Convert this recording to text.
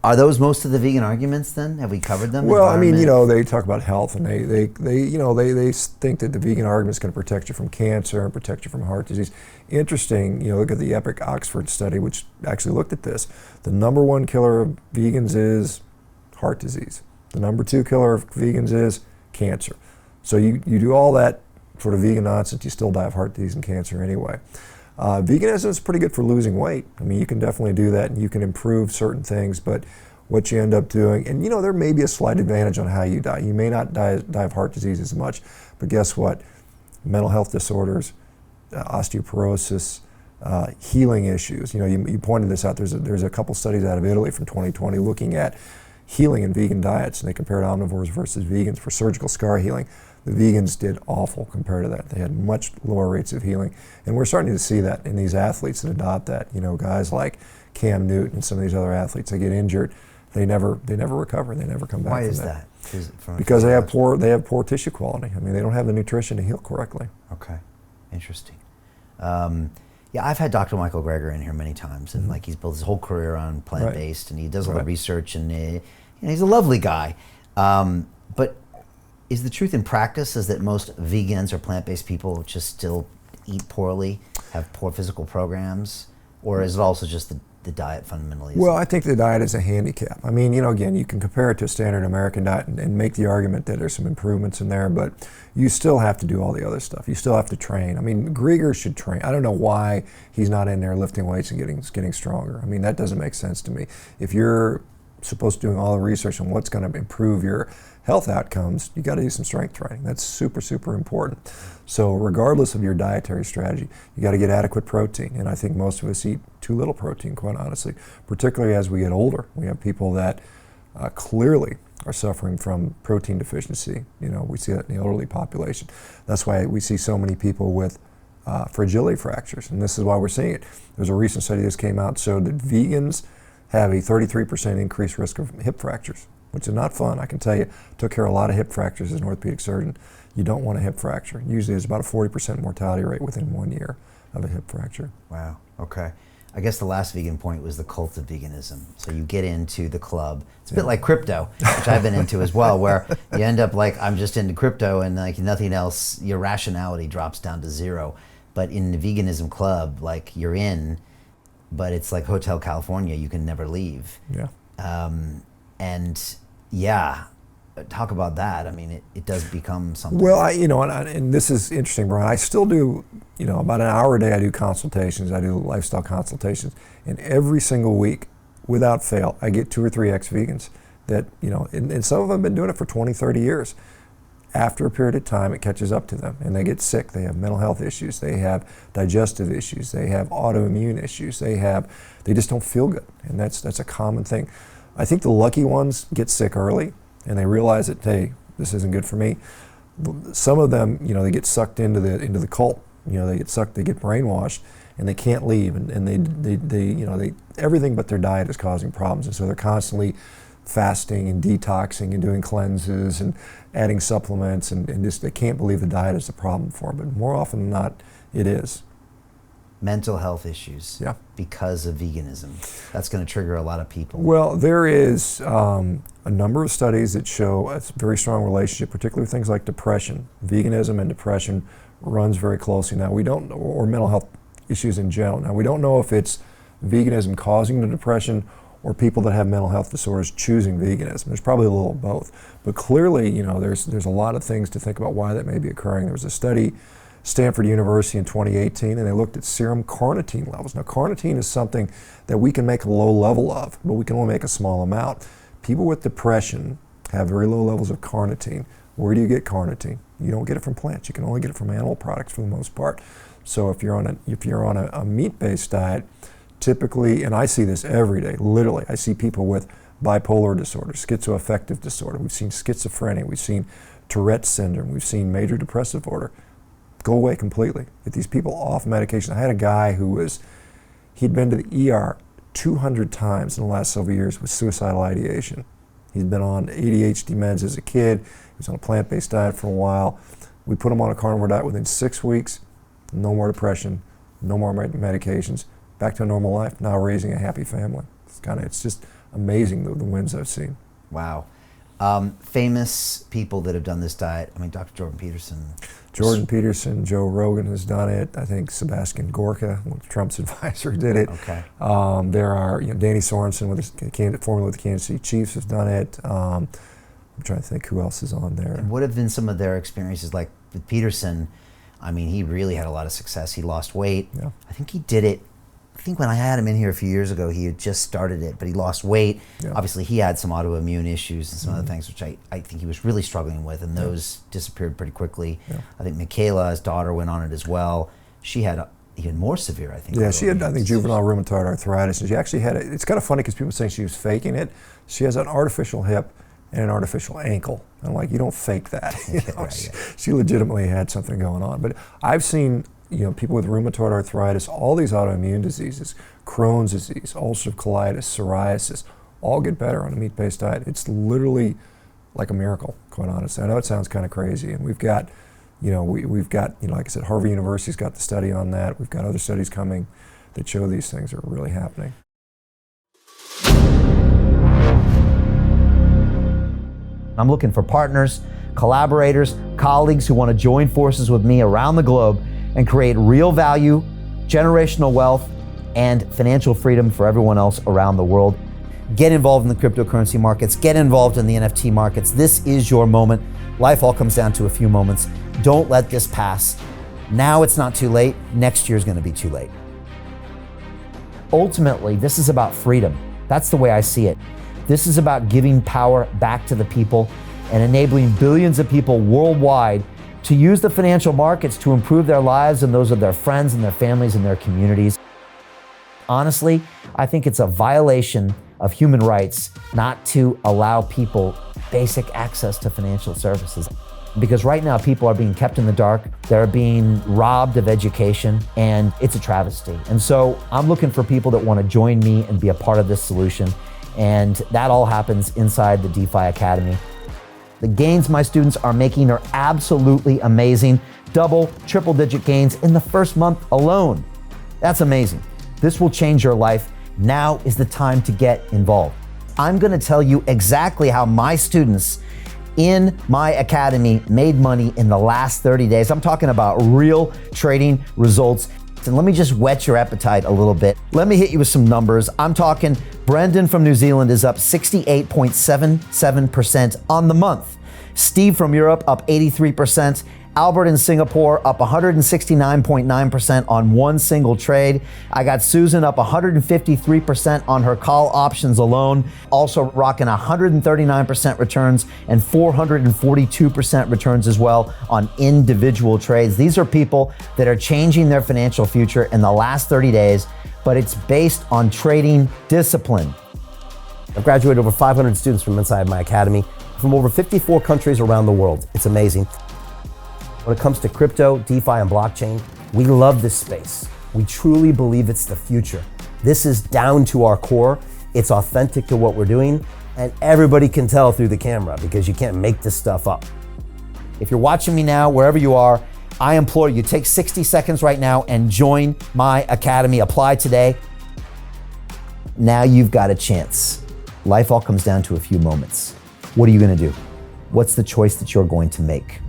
Are those most of the vegan arguments then? Have we covered them? Well, I mean, you know, they talk about health, and they think that the vegan argument is going to protect you from cancer and protect you from heart disease. Interesting, you know, look at the Epic Oxford study, which actually looked at this. The number one killer of vegans is heart disease. The number two killer of vegans is cancer. So you do all that sort of vegan nonsense, you still die of heart disease and cancer anyway. Veganism is pretty good for losing weight. I mean, you can definitely do that, and you can improve certain things, but what you end up doing, and you know, there may be a slight advantage on how you die. You may not die of heart disease as much, but guess what? Mental health disorders, osteoporosis, healing issues. You know, you pointed this out. There's a couple studies out of Italy from 2020 looking at healing in vegan diets, and they compared omnivores versus vegans for surgical scar healing. The vegans did awful compared to that. They had much lower rates of healing. And we're starting to see that in these athletes that adopt that. You know, guys like Cam Newton and some of these other athletes, they get injured, they never recover, they never come back from that. Why is that? Because they have poor tissue quality. I mean, they don't have the nutrition to heal correctly. Okay, interesting. Yeah, I've had Dr. Michael Greger in here many times, and like he's built his whole career on plant-based, and he does a lot of research, and he's a lovely guy. But is the truth in practice is that most vegans or plant-based people just still eat poorly, have poor physical programs, or is it also just the diet fundamentally? Well, I think the diet is a handicap. I mean, you know, again, you can compare it to a standard American diet and make the argument that there's some improvements in there, but you still have to do all the other stuff. You still have to train. I mean, Greger should train. I don't know why he's not in there lifting weights and getting stronger. I mean, that doesn't make sense to me. If you're supposed to doing all the research on what's going to improve your health outcomes, you got to do some strength training. That's super, super important. So regardless of your dietary strategy, you got to get adequate protein. And I think most of us eat too little protein, quite honestly, particularly as we get older. We have people that clearly are suffering from protein deficiency. You know, we see that in the elderly population. That's why we see so many people with fragility fractures, and this is why we're seeing it. There's a recent study that came out showed that vegans have a 33% increased risk of hip fractures, which is not fun. I can tell you, took care of a lot of hip fractures as an orthopedic surgeon. You don't want a hip fracture. Usually there's about a 40% mortality rate within 1 year of a hip fracture. Wow, okay. I guess the last vegan point was the cult of veganism. So you get into the club. It's a bit like crypto, which I've been into as well, where you end up like, I'm just into crypto and like nothing else, your rationality drops down to zero. But in the veganism club, like you're in, but it's like Hotel California, you can never leave. Yeah. And yeah, talk about that. I mean, it does become something. Well, and this is interesting, Brian. I still do, about an hour a day I do consultations. I do lifestyle consultations. And every single week, without fail, I get 2 or 3 ex-vegans that, and some of them have been doing it for 20, 30 years. After a period of time, it catches up to them and they get sick. They have mental health issues. They have digestive issues. They have autoimmune issues. They just don't feel good. And that's a common thing. I think the lucky ones get sick early and they realize that, hey, this isn't good for me. Some of them, they get sucked into the cult. They get brainwashed and they can't leave. And they everything but their diet is causing problems. And so they're constantly fasting and detoxing and doing cleanses and adding supplements and just they can't believe the diet is the problem for them. But more often than not, it is. Mental health issues because of veganism. That's going to trigger a lot of people. Well, there is a number of studies that show a very strong relationship, particularly with things like depression. Veganism and depression runs very closely. Now we don't, or mental health issues in general. Now we don't know if it's veganism causing the depression or people that have mental health disorders choosing veganism. There's probably a little of both. But clearly, there's a lot of things to think about why that may be occurring. There was a study, Stanford University in 2018, and they looked at serum carnitine levels. Now, carnitine is something that we can make a low level of, but we can only make a small amount. People with depression have very low levels of carnitine. Where do you get carnitine? You don't get it from plants. You can only get it from animal products for the most part. So if you're on a meat-based diet, typically, and I see this every day, literally, I see people with bipolar disorder, schizoaffective disorder. We've seen schizophrenia. We've seen Tourette's syndrome. We've seen major depressive disorder. Go away completely. Get these people off medication. I had a guy he'd been to the ER 200 times in the last several years with suicidal ideation. He'd been on ADHD meds as a kid. He was on a plant-based diet for a while. We put him on a carnivore diet within 6 weeks. No more depression, no more medications. Back to a normal life, now raising a happy family. It's just amazing, the wins I've seen. Wow. Famous people that have done this diet. I mean, Dr. Jordan Peterson. Jordan Peterson, Joe Rogan has done it. I think Sebastian Gorka, Trump's advisor, did it. Okay. There are, Danny Sorensen, with his formula with the Kansas City Chiefs, has done it. I'm trying to think who else is on there. And what have been some of their experiences like with Peterson? I mean, he really had a lot of success. He lost weight. Yeah. I think he did it. I think when I had him in here a few years ago, he had just started it, but he lost weight. Yeah. Obviously, he had some autoimmune issues and some other things, which I think he was really struggling with, and those disappeared pretty quickly. Yeah. I think Michaela, his daughter, went on it as well. She had even more severe, I think. Yeah, she had, I think, juvenile rheumatoid arthritis, and she actually had it. It's kind of funny because people say she was faking it. She has an artificial hip and an artificial ankle. I'm like, you don't fake that. She legitimately had something going on. But I've seen, people with rheumatoid arthritis, all these autoimmune diseases, Crohn's disease, ulcerative colitis, psoriasis, all get better on a meat-based diet. It's literally like a miracle, quite honestly. I know it sounds kind of crazy, and we've got, we've got, like I said, Harvard University's got the study on that. We've got other studies coming that show these things are really happening. I'm looking for partners, collaborators, colleagues who want to join forces with me around the globe and create real value, generational wealth, and financial freedom for everyone else around the world. Get involved in the cryptocurrency markets, get involved in the NFT markets. This is your moment. Life all comes down to a few moments. Don't let this pass. Now it's not too late. Next year's going to be too late. Ultimately, this is about freedom. That's the way I see it. This is about giving power back to the people and enabling billions of people worldwide to use the financial markets to improve their lives and those of their friends and their families and their communities. Honestly, I think it's a violation of human rights not to allow people basic access to financial services. Because right now people are being kept in the dark, they're being robbed of education, and it's a travesty. And so I'm looking for people that want to join me and be a part of this solution. And that all happens inside the DeFi Academy. The gains my students are making are absolutely amazing. Double, triple-digit gains in the first month alone. That's amazing. This will change your life. Now is the time to get involved. I'm going to tell you exactly how my students in my academy made money in the last 30 days. I'm talking about real trading results. And let me just whet your appetite a little bit. Let me hit you with some numbers. I'm talking Brendan from New Zealand is up 68.77% on the month. Steve from Europe up 83%. Albert in Singapore up 169.9% on one single trade. I got Susan up 153% on her call options alone. Also rocking 139% returns and 442% returns as well on individual trades. These are people that are changing their financial future in the last 30 days, but it's based on trading discipline. I've graduated over 500 students from inside my academy from over 54 countries around the world. It's amazing. When it comes to crypto, DeFi, and blockchain, we love this space. We truly believe it's the future. This is down to our core. It's authentic to what we're doing, and everybody can tell through the camera because you can't make this stuff up. If you're watching me now, wherever you are, I implore you, take 60 seconds right now and join my academy. Apply today. Now you've got a chance. Life all comes down to a few moments. What are you going to do? What's the choice that you're going to make?